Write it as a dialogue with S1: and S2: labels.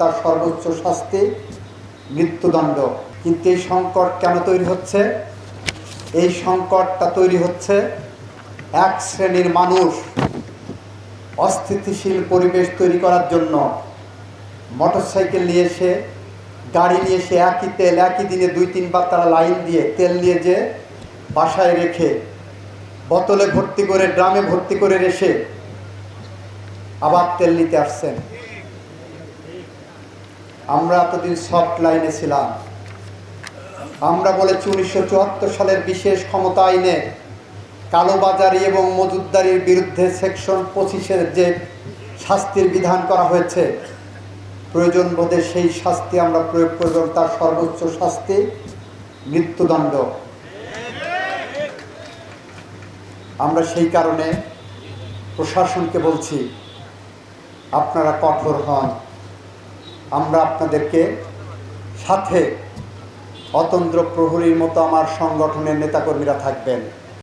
S1: তার সর্বোচ্চ শাস্তি মৃত্যুদণ্ড। কিন্তু এই সংকট কেন তৈরি হচ্ছে? এই সংকটটা তৈরি হচ্ছে এক শ্রেণীর মানুষ অস্থিতিশীল পরিবেশ তৈরি করার জন্য মোটরসাইকেল নিয়ে এসে, গাড়ি নিয়ে এসে একই তেল একই দিনে 2-3 বার তারা লাইন দিয়ে তেল নিয়ে যে বাসায় রেখে বোতলে ভর্তি করে, ড্রামে ভর্তি করে রেখে আবার তেল নিতে আসছেন। আমরা এতদিন সফট লাইনে ছিলাম। আমরা বলেছি 1974 সালের বিশেষ ক্ষমতা আইনে কালোবাজারি এবং মজুতদারির বিরুদ্ধে সেকশন 25-এর যে শাস্তির বিধান করা হয়েছে, প্রয়োজন বোধে সেই শাস্তি আমরা প্রয়োগ করব। তার সর্বোচ্চ শাস্তি মৃত্যুদণ্ড। আমরা সেই কারণে প্রশাসনকে বলছি, আপনারা কঠোর হন। আমরা আপনাদেরকে সাথে অতন্দ্র প্রহরীর মতো আমার সংগঠনের নেতাকর্মীরা থাকবেন।